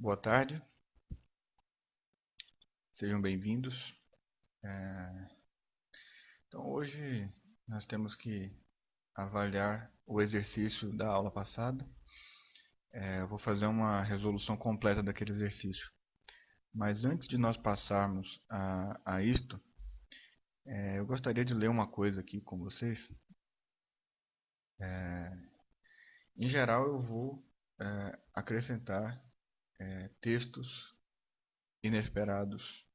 Boa tarde, sejam bem-vindos. É, Então, hoje nós temos que avaliar o exercício da aula passada. Eu vou fazer uma resolução completa daquele exercício. Mas antes de nós passarmos a isto, eu gostaria de ler uma coisa aqui com vocês. Em geral, eu vou acrescentar textos inesperados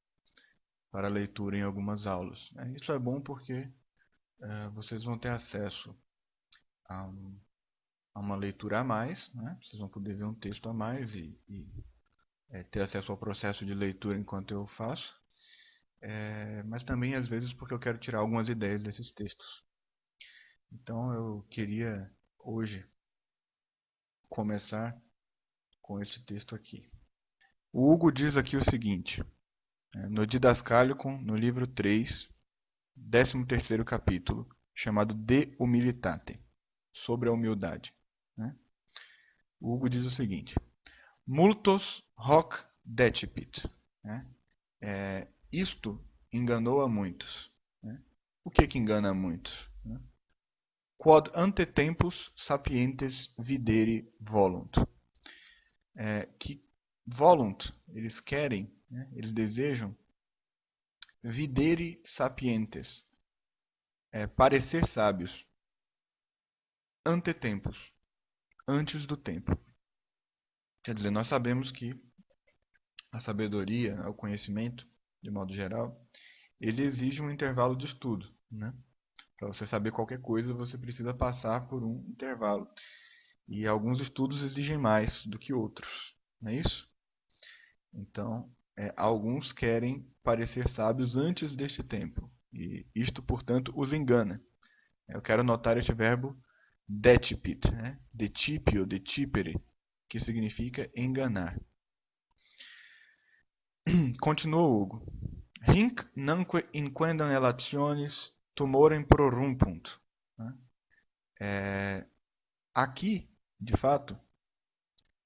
para leitura em algumas aulas. Isso é bom porque vocês vão ter acesso a uma leitura a mais, né? Vocês vão poder ver um texto a mais e ter acesso ao processo de leitura enquanto eu faço, mas também às vezes porque eu quero tirar algumas ideias desses textos. Então eu queria hoje começar com este texto aqui. O Hugo diz aqui o seguinte, no Didascálico, no livro 3, 13º capítulo, chamado De Humilitate, sobre a humildade. Né? O Hugo diz o seguinte: Multos hoc decipit. Né? Isto enganou a muitos. Né? O que engana a muitos? Né? Quod ante tempus sapientes videri volunt. Que volunt, eles querem, né? Eles desejam videri sapientes, parecer sábios, ante tempus, antes do tempo. Quer dizer, nós sabemos que a sabedoria, o conhecimento, de modo geral, ele exige um intervalo de estudo, né? Para você saber qualquer coisa, você precisa passar por um intervalo. E alguns estudos exigem mais do que outros, não é isso? Então, alguns querem parecer sábios antes deste tempo. E isto, portanto, os engana. Eu quero notar este verbo decipit, né? Decipio, decipere, que significa enganar. Continua Hugo. Hinc nanque inquendam elationes tumorem prorumpunt. Né? Aqui, de fato,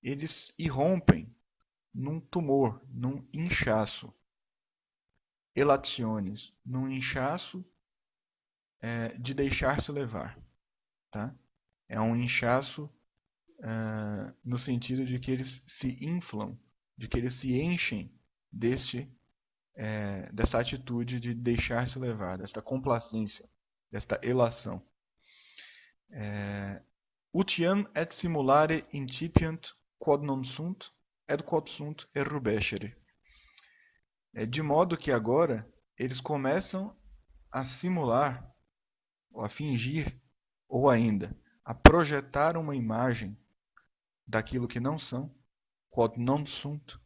eles irrompem num tumor, num inchaço. Elationes, num inchaço de deixar-se levar. Tá? É um inchaço no sentido de que eles se inflam, de que eles se enchem dessa atitude de deixar-se levar, desta complacência, desta elação. Utiam et simulare incipiant quod non sunt, et quod sunt errubescere. De modo que agora eles começam a simular, ou a fingir, ou ainda a projetar uma imagem daquilo que não são, quod non sunt,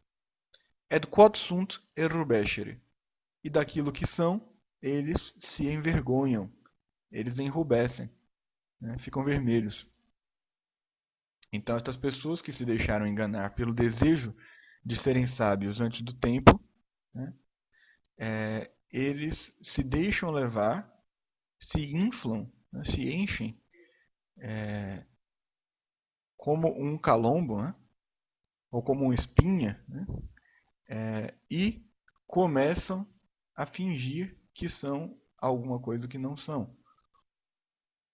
et quod sunt errubescere. E daquilo que são, eles se envergonham, eles enrubescem, né? Ficam vermelhos. Então, estas pessoas que se deixaram enganar pelo desejo de serem sábios antes do tempo, né? Eles se deixam levar, se inflam, né? Se enchem como um calombo, né? Ou como uma espinha, né? E começam a fingir que são alguma coisa que não são.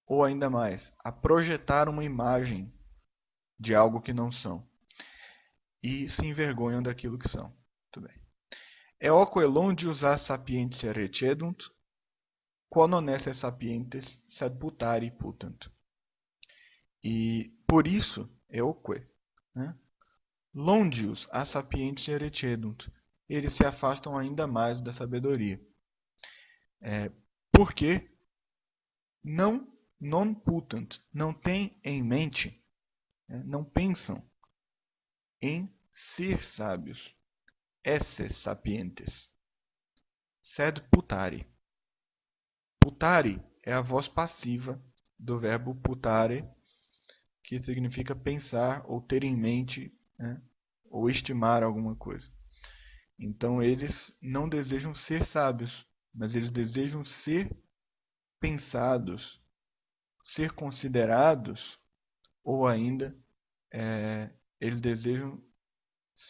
Ou ainda mais, a projetar uma imagem de algo que não são. E se envergonham daquilo que são. Muito bem. Eoque longius a sapientia recedunt, quod non esse sapientes sed putari putant. E por isso, eoque, né? Longius a sapientia recedunt. Eles se afastam ainda mais da sabedoria. Porque non putant, não têm em mente, não pensam em ser sábios, esse sapientes, sed putari. Putari é a voz passiva do verbo putare, que significa pensar ou ter em mente, né, ou estimar alguma coisa. Então eles não desejam ser sábios, mas eles desejam ser pensados, ser considerados, ou ainda eles desejam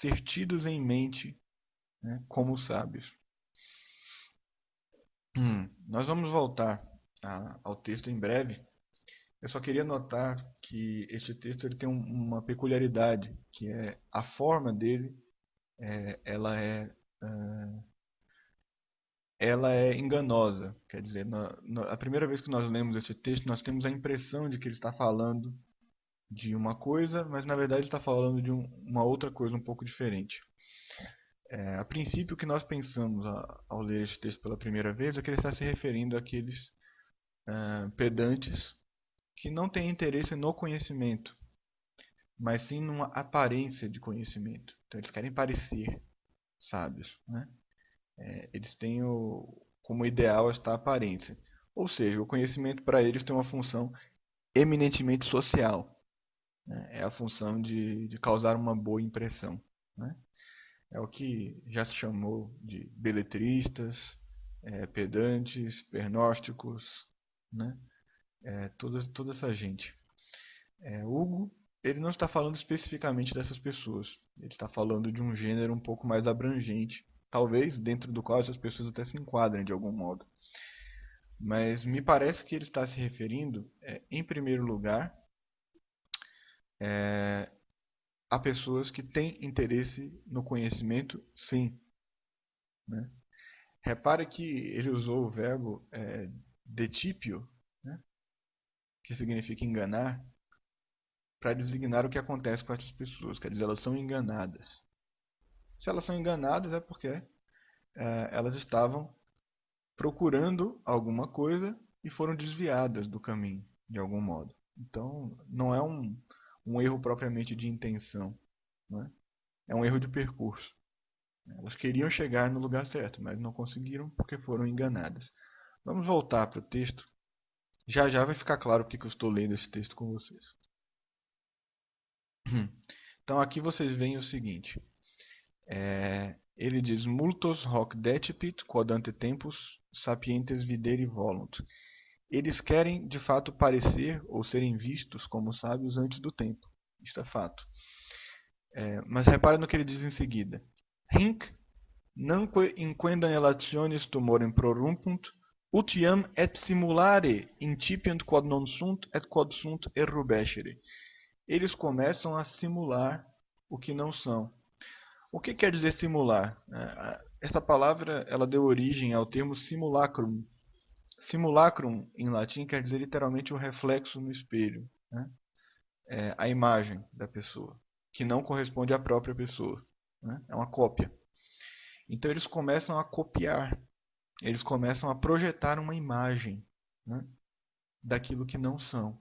ser tidos em mente, né, como sábios. Nós vamos voltar ao texto em breve. Eu só queria notar que este texto ele tem uma peculiaridade, que é a forma dele, ela é ela é enganosa. Quer dizer, a primeira vez que nós lemos esse texto, nós temos a impressão de que ele está falando de uma coisa, mas na verdade ele está falando de uma outra coisa um pouco diferente. A princípio, o que nós pensamos ao ler este texto pela primeira vez é que ele está se referindo àqueles pedantes que não têm interesse no conhecimento, mas sim numa aparência de conhecimento. Então eles querem parecer sábios, né? Eles têm como ideal esta aparência. Ou seja, o conhecimento para eles tem uma função eminentemente social, né? É a função de causar uma boa impressão, né? É o que já se chamou de beletristas, pedantes, pernósticos, né? Toda essa gente. Hugo, ele não está falando especificamente dessas pessoas. Ele está falando de um gênero um pouco mais abrangente, talvez dentro do qual essas pessoas até se enquadrem de algum modo. Mas me parece que ele está se referindo, em primeiro lugar, a pessoas que têm interesse no conhecimento, sim, né? Repare que ele usou o verbo detipio, né, que significa enganar, para designar o que acontece com essas pessoas. Quer dizer, elas são enganadas. Se elas são enganadas é porque elas estavam procurando alguma coisa e foram desviadas do caminho, de algum modo. Então, não é um erro propriamente de intenção, né? É um erro de percurso. Elas queriam chegar no lugar certo, mas não conseguiram porque foram enganadas. Vamos voltar para o texto. Já já vai ficar claro porque eu estou lendo esse texto com vocês. Então aqui vocês veem o seguinte. Ele diz: Multos hoc decipit quod ante tempus sapientes videri volunt. Eles querem de fato parecer ou serem vistos como sábios antes do tempo. Isto é fato. Mas repare no que ele diz em seguida. Hinc nanque inquendam elationes tumorem prorumpunt, utiam et simulare incipient quod non sunt et quod sunt errubescere. Eles começam a simular o que não são. O que quer dizer simular? Essa palavra ela deu origem ao termo simulacrum. Simulacrum, em latim, quer dizer literalmente o reflexo no espelho, né? A imagem da pessoa, que não corresponde à própria pessoa, né? É uma cópia. Então eles começam a copiar, eles começam a projetar uma imagem, né, daquilo que não são.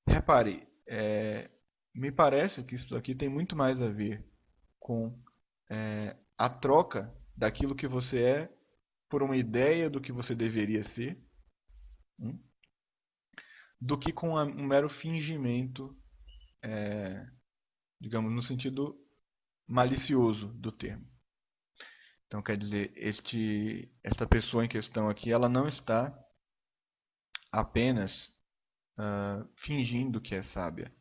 Repare, me parece que isso aqui tem muito mais a ver com a troca daquilo que você é por uma ideia do que você deveria ser, do que com um mero fingimento, digamos, no sentido malicioso do termo. Então, quer dizer, esta pessoa em questão aqui, ela não está apenas fingindo que é sábia.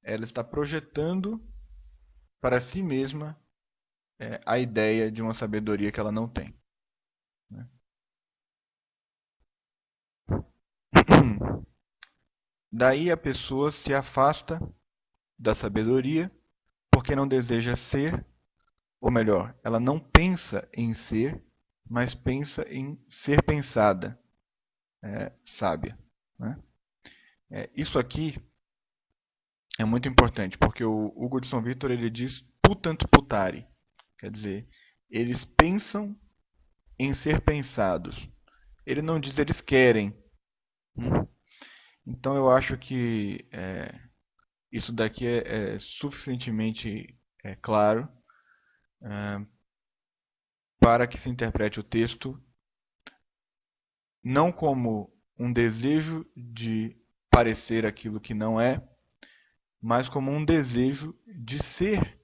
Ela está projetando para si mesma a ideia de uma sabedoria que ela não tem, né? Daí a pessoa se afasta da sabedoria porque não deseja ser, ou melhor, ela não pensa em ser, mas pensa em ser pensada, sábia, né? Isso aqui é muito importante, porque o Hugo de São Vítor ele diz putant putare, quer dizer, eles pensam em ser pensados. Ele não diz eles querem. Então eu acho que isso daqui é suficientemente claro para que se interprete o texto não como um desejo de parecer aquilo que não é, mas como um desejo de ser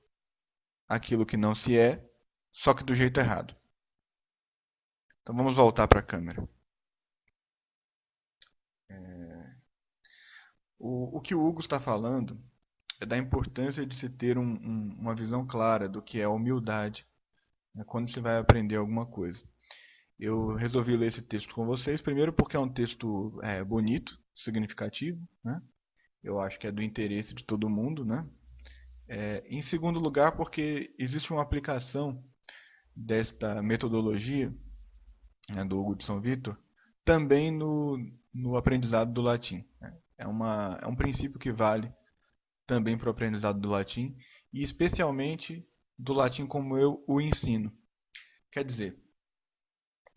aquilo que não se é, só que do jeito errado. Então vamos voltar para a câmera. O que o Hugo está falando é da importância de se ter uma visão clara do que é a humildade, né, quando se vai aprender alguma coisa. Eu resolvi ler esse texto com vocês, primeiro porque é um texto bonito, significativo, né? Eu acho que é do interesse de todo mundo, né? Em segundo lugar, porque existe uma aplicação desta metodologia, né, do Hugo de São Vitor, também no aprendizado do latim, né? É um princípio que vale também para o aprendizado do latim, e especialmente do latim como eu o ensino. Quer dizer,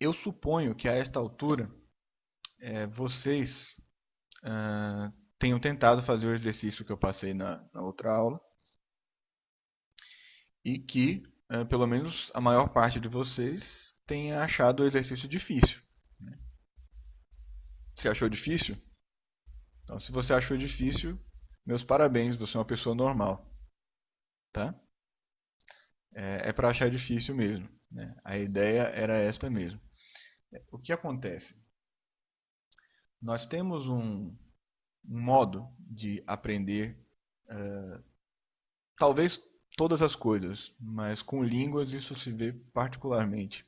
eu suponho que a esta altura vocês tenham tentado fazer o exercício que eu passei na outra aula e que, pelo menos, a maior parte de vocês tenha achado o exercício difícil. Você achou difícil? Então, se você achou difícil, meus parabéns, você é uma pessoa normal. Tá? É para achar difícil mesmo, né? A ideia era esta mesmo. O que acontece? Nós temos um modo de aprender, talvez todas as coisas, mas com línguas isso se vê particularmente,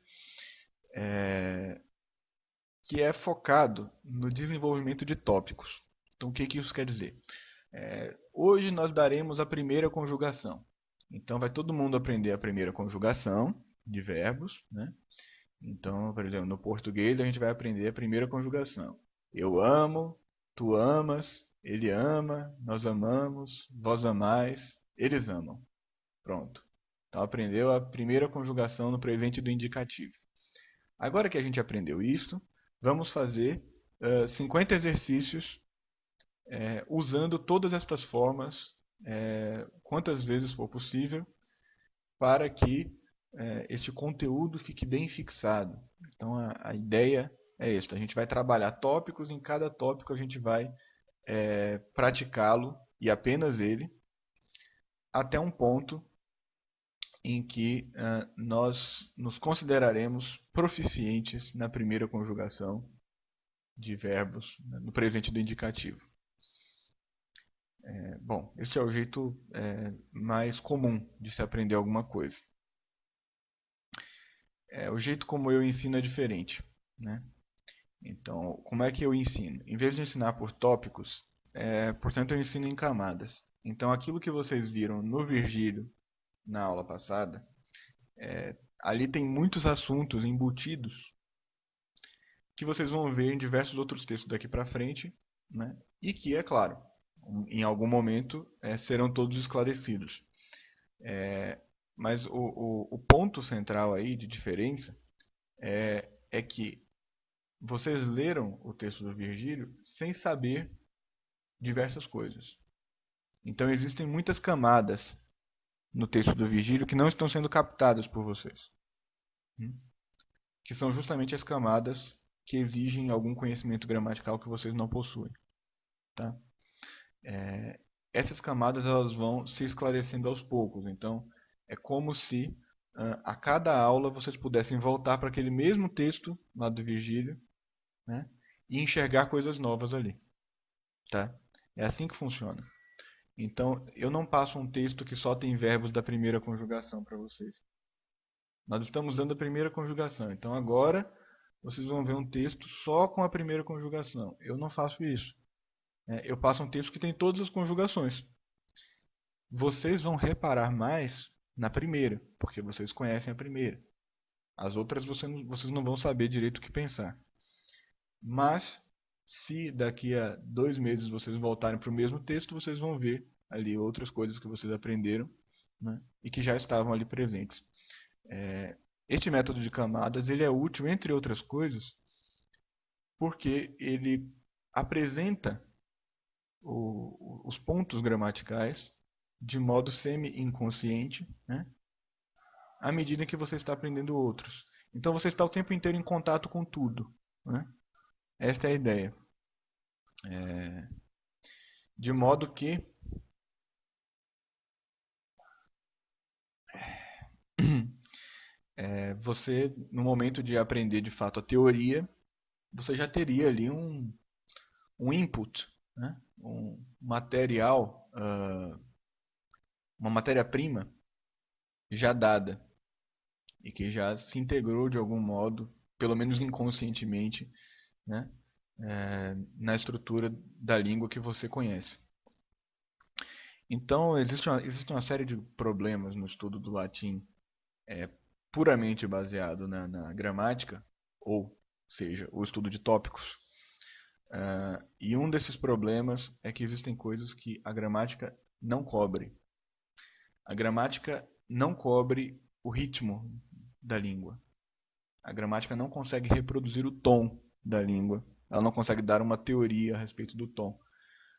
que é focado no desenvolvimento de tópicos. Então, o que isso quer dizer? Hoje nós daremos a primeira conjugação. Então, vai todo mundo aprender a primeira conjugação de verbos, né? Então, por exemplo, no português a gente vai aprender a primeira conjugação. Eu amo, tu amas, ele ama, nós amamos, vós amais, eles amam. Pronto. Então aprendeu a primeira conjugação no presente do indicativo. Agora que a gente aprendeu isso, vamos fazer 50 exercícios usando todas estas formas, quantas vezes for possível, para que este conteúdo fique bem fixado. Então a ideia é esta: a gente vai trabalhar tópicos, em cada tópico a gente vai praticá-lo, e apenas ele, até um ponto em que nós nos consideraremos proficientes na primeira conjugação de verbos, né, no presente do indicativo. Bom, esse é o jeito mais comum de se aprender alguma coisa. O jeito como eu ensino é diferente, né? Então, como é que eu ensino? Em vez de ensinar por tópicos, portanto, eu ensino em camadas. Então, aquilo que vocês viram no Virgílio na aula passada, ali tem muitos assuntos embutidos que vocês vão ver em diversos outros textos daqui para frente, né? E que, é claro, em algum momento serão todos esclarecidos. Mas o ponto central aí de diferença é que vocês leram o texto do Virgílio sem saber diversas coisas. Então existem muitas camadas no texto do Virgílio que não estão sendo captadas por vocês, que são justamente as camadas que exigem algum conhecimento gramatical que vocês não possuem. Tá? Essas camadas elas vão se esclarecendo aos poucos. Então é como se a cada aula vocês pudessem voltar para aquele mesmo texto lá do Virgílio, né, e enxergar coisas novas ali. Tá? É assim que funciona. Então, eu não passo um texto que só tem verbos da primeira conjugação para vocês. Nós estamos dando a primeira conjugação. Então, agora, vocês vão ver um texto só com a primeira conjugação. Eu não faço isso. Eu passo um texto que tem todas as conjugações. Vocês vão reparar mais na primeira, porque vocês conhecem a primeira. As outras vocês não vão saber direito o que pensar. Mas, se daqui a 2 meses vocês voltarem para o mesmo texto, vocês vão ver ali outras coisas que vocês aprenderam, né, e que já estavam ali presentes. Este método de camadas ele é útil, entre outras coisas, porque ele apresenta os pontos gramaticais de modo semi-inconsciente, né, à medida que você está aprendendo outros. Então você está o tempo inteiro em contato com tudo. Né? Esta é a ideia. De modo que você, no momento de aprender de fato a teoria, você já teria ali um input, né? Um material uma matéria-prima já dada e que já se integrou de algum modo, pelo menos inconscientemente, né, na estrutura da língua que você conhece. Então, existe uma série de problemas no estudo do latim puramente baseado na gramática, ou seja, o estudo de tópicos. E um desses problemas é que existem coisas que a gramática não cobre. A gramática não cobre o ritmo da língua. A gramática não consegue reproduzir o tom da língua. Ela não consegue dar uma teoria a respeito do tom.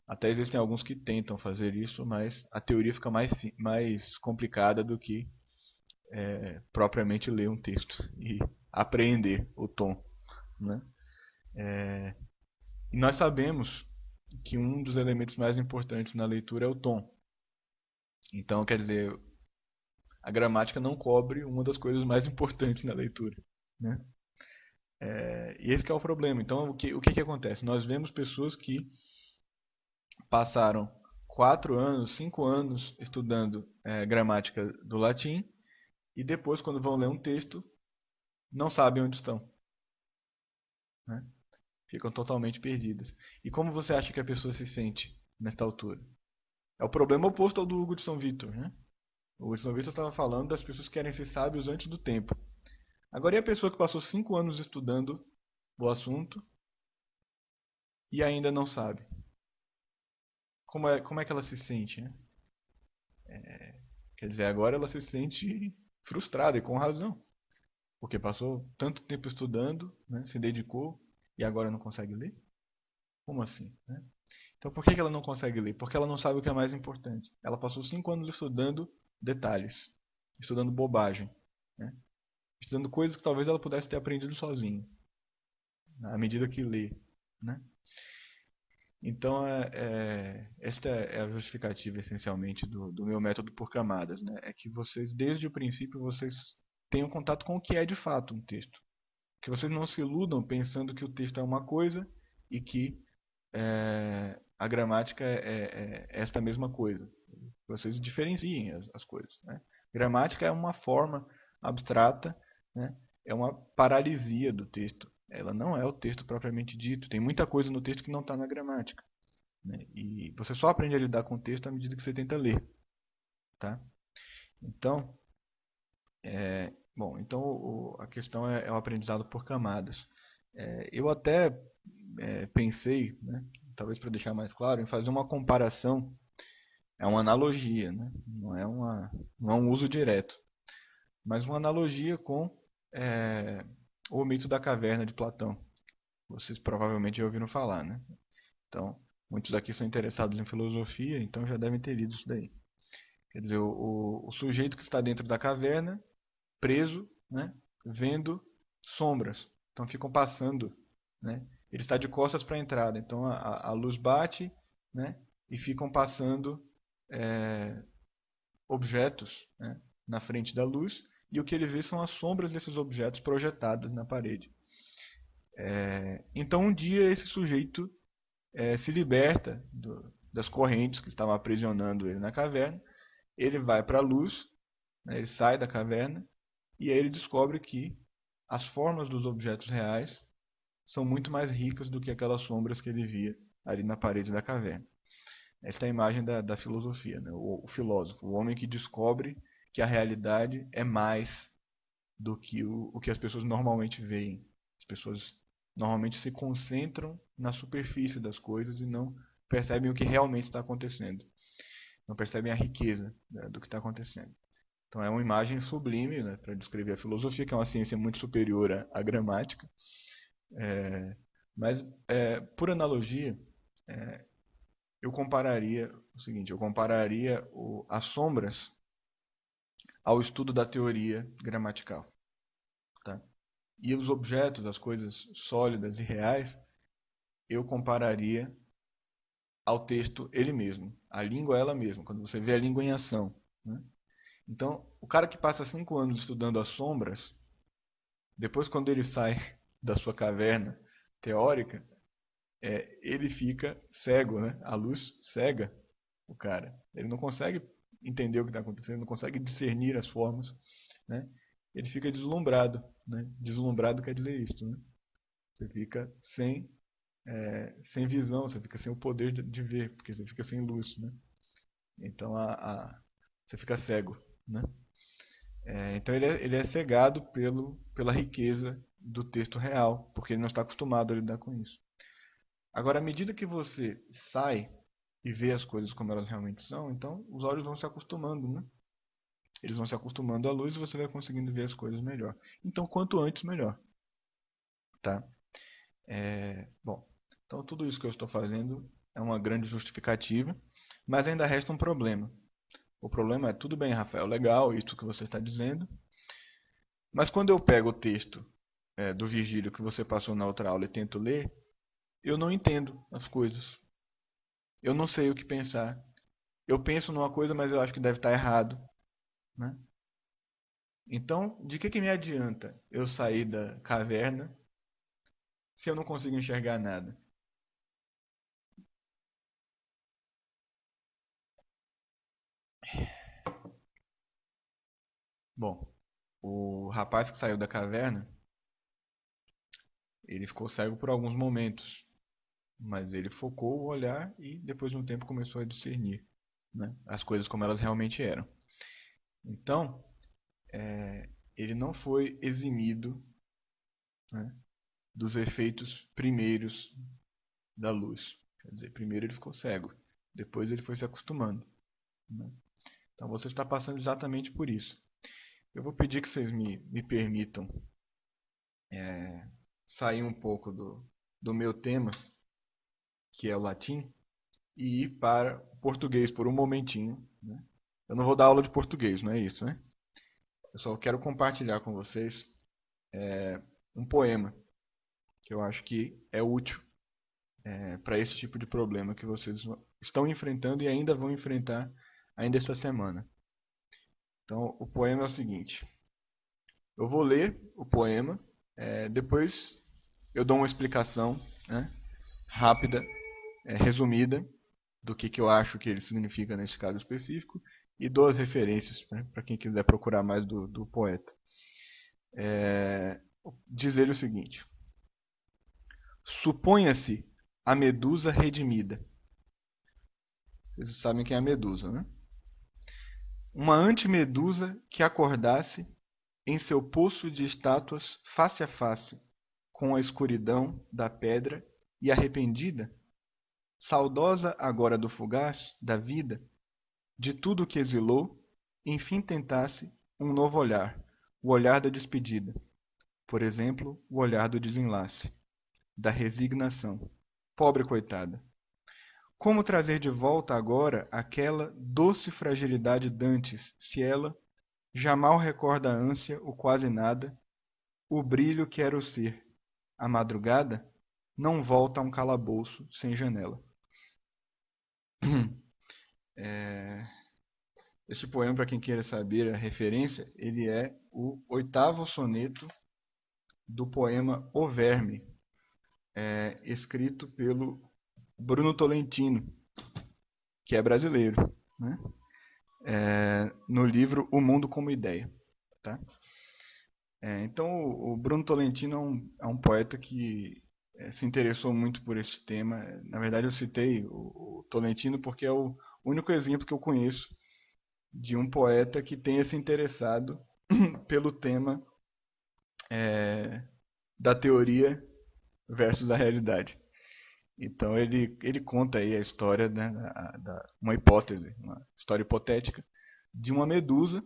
Até existem alguns que tentam fazer isso, mas a teoria fica mais complicada do que propriamente ler um texto e apreender o tom, né? E nós sabemos que um dos elementos mais importantes na leitura é o tom. Então, quer dizer, a gramática não cobre uma das coisas mais importantes na leitura, né? E esse que é o problema. Então, o que acontece? Nós vemos pessoas que passaram 4 anos, 5 anos estudando gramática do latim e depois, quando vão ler um texto, não sabem onde estão, né? Ficam totalmente perdidas. E como você acha que a pessoa se sente nesta altura? É o problema oposto ao do Hugo de São Vítor, né? O Hugo de São Vítor estava falando das pessoas que querem ser sábios antes do tempo. Agora, e a pessoa que passou 5 anos estudando o assunto e ainda não sabe? Como é que ela se sente, né? Quer dizer, agora ela se sente frustrada e com razão. Porque passou tanto tempo estudando, né, se dedicou e agora não consegue ler? Como assim, né? Então por que ela não consegue ler? Porque ela não sabe o que é mais importante. Ela passou 5 anos estudando detalhes, estudando bobagem, né? Estudando coisas que talvez ela pudesse ter aprendido sozinha, à medida que lê, né? Então, esta é a justificativa, essencialmente, do meu método por camadas, né? É que vocês, desde o princípio, vocês tenham contato com o que é de fato um texto. Que vocês não se iludam pensando que o texto é uma coisa e que a gramática é esta mesma coisa. Vocês diferenciem as coisas, né? Gramática é uma forma abstrata, né? É uma paralisia do texto. Ela não é o texto propriamente dito. Tem muita coisa no texto que não está na gramática, né? E você só aprende a lidar com o texto à medida que você tenta ler, tá? Então, então a questão é o aprendizado por camadas. Eu até pensei, né, talvez para deixar mais claro, em fazer uma comparação, é uma analogia, né? Não é um uso direto, mas uma analogia com é, o mito da caverna de Platão. Vocês provavelmente já ouviram falar, né? Então, muitos aqui são interessados em filosofia, então já devem ter lido isso daí. Quer dizer, o sujeito que está dentro da caverna, preso, né, vendo sombras. Então ficam passando, né? Ele está de costas para a entrada, então a luz bate, né, e ficam passando objetos, né, na frente da luz, e o que ele vê são as sombras desses objetos projetadas na parede. Então um dia esse sujeito se liberta das correntes que estavam aprisionando ele na caverna, ele vai para a luz, né, ele sai da caverna, e aí ele descobre que as formas dos objetos reais são muito mais ricas do que aquelas sombras que ele via ali na parede da caverna. Esta é a imagem da filosofia, né? O filósofo, o homem que descobre que a realidade é mais do que o que as pessoas normalmente veem. As pessoas normalmente se concentram na superfície das coisas e não percebem o que realmente está acontecendo. Não percebem a riqueza, né, do que está acontecendo. Então é uma imagem sublime, né, para descrever a filosofia, que é uma ciência muito superior à gramática. Mas, por analogia, eu compararia o seguinte: eu compararia as sombras ao estudo da teoria gramatical. Tá? E os objetos, as coisas sólidas e reais, eu compararia ao texto ele mesmo. A língua é ela mesma, quando você vê a língua em ação. Né? Então, o cara que passa 5 anos estudando as sombras, depois quando ele sai da sua caverna teórica, ele fica cego, né? A luz cega o cara. Ele não consegue entender o que está acontecendo, não consegue discernir as formas, né? Ele fica deslumbrado, né? Deslumbrado quer dizer isso, né? Você fica sem visão, você fica sem o poder de ver, porque você fica sem luz, né? Então você fica cego, né? Então ele é cegado pela riqueza do texto real, porque ele não está acostumado a lidar com isso. Agora, à medida que você sai e vê as coisas como elas realmente são, então os olhos vão se acostumando, né? Eles vão se acostumando à luz e você vai conseguindo ver as coisas melhor. Então, quanto antes, melhor. Tá? Bom, então tudo isso que eu estou fazendo é uma grande justificativa, mas ainda resta um problema. O problema é, tudo bem, Rafael, legal isso que você está dizendo, mas quando eu pego o texto do Virgílio que você passou na outra aula e tento ler, eu não entendo as coisas. Eu não sei o que pensar. Eu penso numa coisa, mas eu acho que deve estar errado, né? Então, de que me adianta eu sair da caverna se eu não consigo enxergar nada? Bom, o rapaz que saiu da caverna, ele ficou cego por alguns momentos, mas ele focou o olhar e depois de um tempo começou a discernir, né, as coisas como elas realmente eram. Então, ele não foi eximido, né, dos efeitos primeiros da luz. Quer dizer, primeiro ele ficou cego, depois ele foi se acostumando, né? Então você está passando exatamente por isso. Eu vou pedir que vocês me permitam sair um pouco do meu tema, que é o latim, e ir para o português por um momentinho, né? Eu não vou dar aula de português, não é isso, né? Eu só quero compartilhar com vocês um poema que eu acho que é útil para esse tipo de problema que vocês estão enfrentando e ainda vão enfrentar ainda essa semana. Então, o poema é o seguinte. Eu vou ler o poema, depois eu dou uma explicação, né, rápida, resumida, do que eu acho que ele significa nesse caso específico, e dou as referências, né, para quem quiser procurar mais do poeta. Diz ele o seguinte: suponha-se a Medusa redimida. Vocês sabem quem é a Medusa, né? Uma antimedusa que acordasse em seu poço de estátuas face a face com a escuridão da pedra e arrependida, saudosa agora do fugaz, da vida, de tudo que exilou, enfim tentasse um novo olhar, o olhar da despedida, por exemplo, o olhar do desenlace, da resignação. Pobre coitada! Como trazer de volta agora aquela doce fragilidade dantes, se ela já mal recorda a ânsia, o quase nada, o brilho que era o ser, a madrugada, não volta a um calabouço sem janela. Este poema, para quem queira saber a referência, ele é o 8º soneto do poema O Verme, escrito pelo Bruno Tolentino, que é brasileiro, né? No livro O Mundo como Ideia. Tá? Então, o Bruno Tolentino é um poeta que se interessou muito por esse tema. Na verdade, eu citei o Tolentino porque é o único exemplo que eu conheço de um poeta que tenha se interessado pelo tema da teoria versus a realidade. Então ele conta aí a história, né, uma hipótese, uma história hipotética de uma medusa.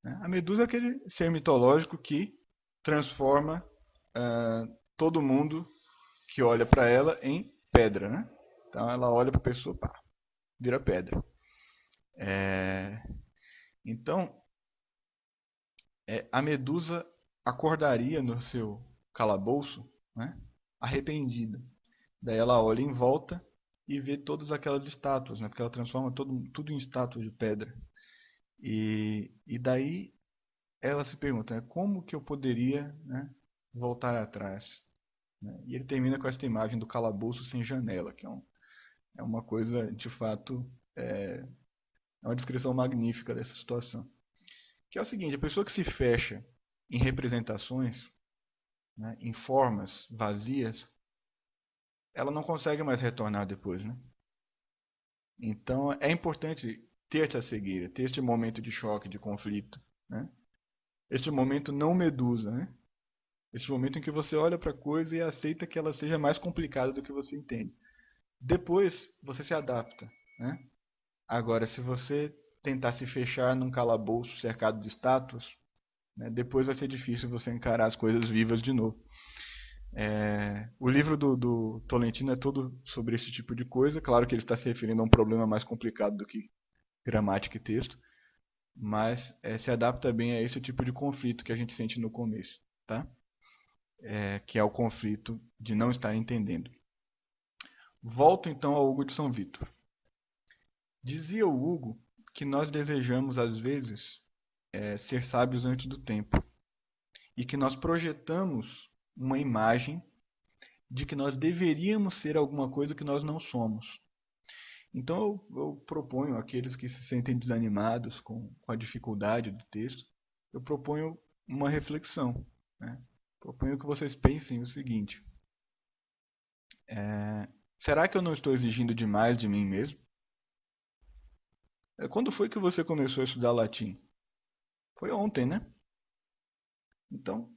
Né? A medusa é aquele ser mitológico que transforma todo mundo que olha para ela em pedra. Né? Então ela olha para a pessoa, pá, vira pedra. Então a medusa acordaria no seu calabouço, né, arrependida. Daí ela olha em volta e vê todas aquelas estátuas, né, porque ela transforma tudo em estátua de pedra. E daí ela se pergunta, né, como que eu poderia, né, voltar atrás? Né? E ele termina com esta imagem do calabouço sem janela, que é uma coisa de fato É uma descrição magnífica dessa situação. Que é o seguinte, a pessoa que se fecha em representações, né, em formas vazias, ela não consegue mais retornar depois, né? Então é importante ter essa cegueira, ter este momento de choque, de conflito, né? Este momento não medusa, né? Este momento em que você olha para a coisa e aceita que ela seja mais complicada do que você entende. Depois você se adapta, né? Agora, se você tentar se fechar num calabouço cercado de estátuas, né, depois vai ser difícil você encarar as coisas vivas de novo. O livro do Tolentino é todo sobre esse tipo de coisa. Claro que ele está se referindo a um problema mais complicado do que gramática e texto, mas se adapta bem a esse tipo de conflito que a gente sente no começo, tá? Que é o conflito de não estar entendendo. Volto então ao Hugo de São Vítor. Dizia o Hugo que nós desejamos às vezes ser sábios antes do tempo e que nós projetamos uma imagem de que nós deveríamos ser alguma coisa que nós não somos. Então eu proponho àqueles que se sentem desanimados com a dificuldade do texto, eu proponho uma reflexão, né? Proponho que vocês pensem o seguinte: será que eu não estou exigindo demais de mim mesmo? Quando foi que você começou a estudar latim? Foi ontem, né? Então,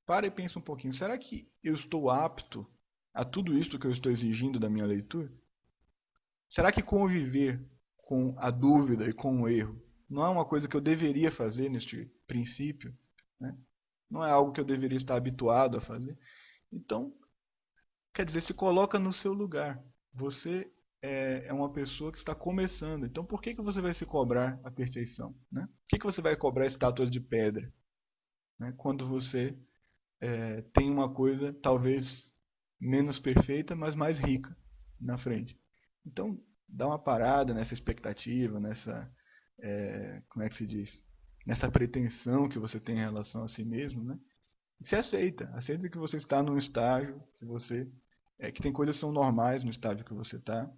para e pensa um pouquinho. Será que eu estou apto a tudo isso que eu estou exigindo da minha leitura? Será que conviver com a dúvida e com o erro não é uma coisa que eu deveria fazer neste princípio? Né? Não é algo que eu deveria estar habituado a fazer? Então, quer dizer, se coloca no seu lugar. Você é uma pessoa que está começando. Então, por que você vai se cobrar a perfeição? Né? Por que você vai cobrar estátuas de pedra? Né? Quando você tem uma coisa talvez menos perfeita, mas mais rica na frente. Então, dá uma parada nessa expectativa, nessa, como é que se diz? Nessa pretensão que você tem em relação a si mesmo, né? E se aceita. Aceita que você está num estágio, que tem coisas que são normais no estágio que você está,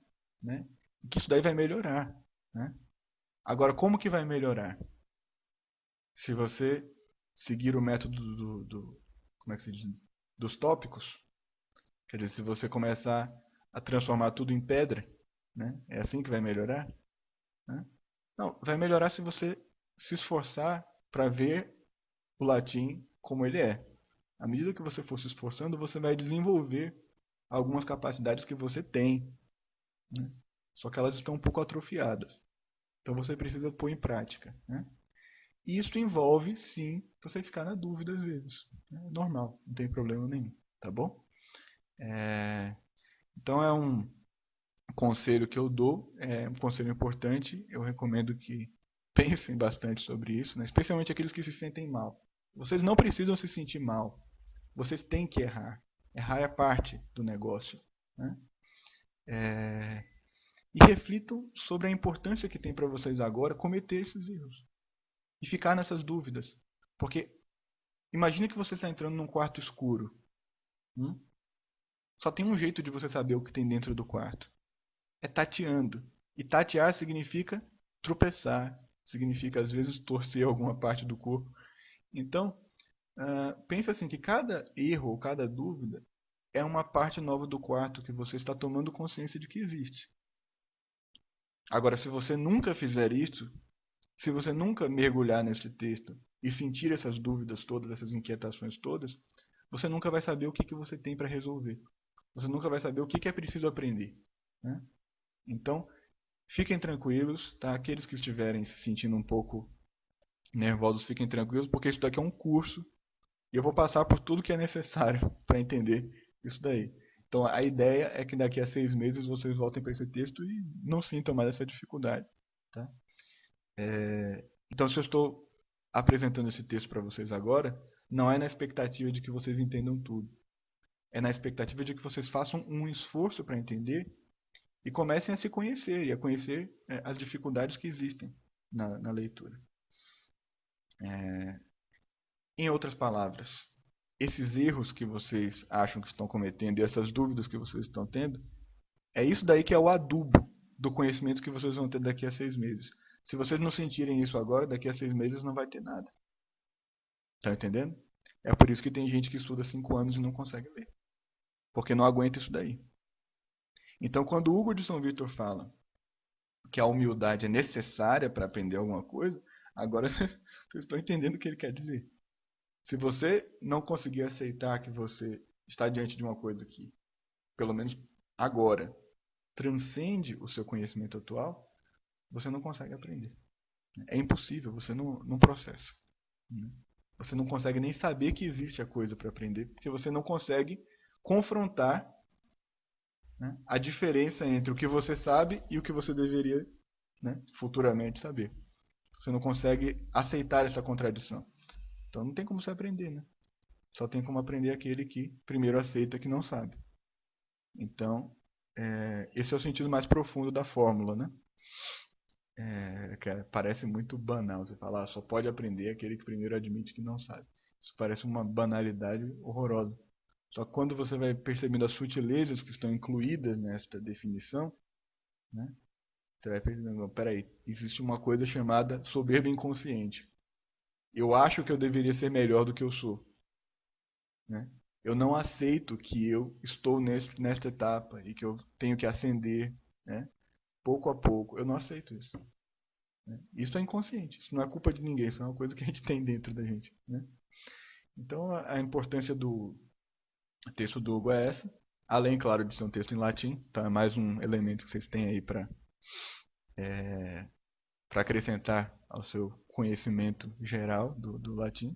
né? E que isso daí vai melhorar, né? Agora, como que vai melhorar? Se você seguir o método como é que se diz? Dos tópicos, quer dizer, se você começar a transformar tudo em pedra, né? É assim que vai melhorar? Né? Não, vai melhorar se você se esforçar para ver o latim como ele é. À medida que você for se esforçando, você vai desenvolver algumas capacidades que você tem, né? Só que elas estão um pouco atrofiadas. Então você precisa pôr em prática, né? E isso envolve, sim, você ficar na dúvida às vezes. É normal, não tem problema nenhum, tá bom? Então é um conselho que eu dou, é um conselho importante. Eu recomendo que pensem bastante sobre isso, né? Especialmente aqueles que se sentem mal. Vocês não precisam se sentir mal. Vocês têm que errar. Errar é parte do negócio, né? E reflitam sobre a importância que tem para vocês agora cometer esses erros e ficar nessas dúvidas. Porque imagine que você está entrando num quarto escuro. Hum? Só tem um jeito de você saber o que tem dentro do quarto. É tateando. E tatear significa tropeçar. Significa, às vezes, torcer alguma parte do corpo. Então, pensa assim, que cada erro ou cada dúvida é uma parte nova do quarto que você está tomando consciência de que existe. Agora, se você nunca fizer isso, se você nunca mergulhar nesse texto e sentir essas dúvidas todas, essas inquietações todas, você nunca vai saber o que você tem para resolver. Você nunca vai saber o que é preciso aprender, né? Então, fiquem tranquilos, tá? Aqueles que estiverem se sentindo um pouco nervosos, fiquem tranquilos, porque isso daqui é um curso e eu vou passar por tudo que é necessário para entender isso daí. Então, a ideia é que daqui a 6 meses vocês voltem para esse texto e não sintam mais essa dificuldade, tá? Então, se eu estou apresentando esse texto para vocês agora, não é na expectativa de que vocês entendam tudo. É na expectativa de que vocês façam um esforço para entender e comecem a se conhecer e a conhecer as dificuldades que existem na leitura. Em outras palavras, esses erros que vocês acham que estão cometendo e essas dúvidas que vocês estão tendo, é isso daí que é o adubo do conhecimento que vocês vão ter daqui a 6 meses. Se vocês não sentirem isso agora, daqui a 6 meses não vai ter nada. Tá entendendo? É por isso que tem gente que estuda 5 anos e não consegue ler. Porque não aguenta isso daí. Então, quando o Hugo de São Victor fala que a humildade é necessária para aprender alguma coisa, agora vocês estão entendendo o que ele quer dizer. Se você não conseguir aceitar que você está diante de uma coisa que, pelo menos agora, transcende o seu conhecimento atual, você não consegue aprender. É impossível, você não processa. Você não consegue nem saber que existe a coisa para aprender, porque você não consegue confrontar, né, a diferença entre o que você sabe e o que você deveria, né, futuramente saber. Você não consegue aceitar essa contradição. Então não tem como você aprender, né? Só tem como aprender aquele que primeiro aceita que não sabe. Então, esse é o sentido mais profundo da fórmula, né? Cara, parece muito banal você falar, só pode aprender aquele que primeiro admite que não sabe. Isso parece uma banalidade horrorosa. Só que quando você vai percebendo as sutilezas que estão incluídas nesta definição, né, você vai percebendo, peraí, existe uma coisa chamada soberba inconsciente. Eu acho que eu deveria ser melhor do que eu sou. Né? Eu não aceito que eu estou nesta etapa e que eu tenho que ascender, né, pouco a pouco. Eu não aceito isso. Né? Isso é inconsciente. Isso não é culpa de ninguém. Isso é uma coisa que a gente tem dentro da gente. Né? Então a importância do texto do Hugo é essa. Além, claro, de ser um texto em latim. Então é mais um elemento que vocês têm aí para acrescentar ao seu conhecimento geral do latim.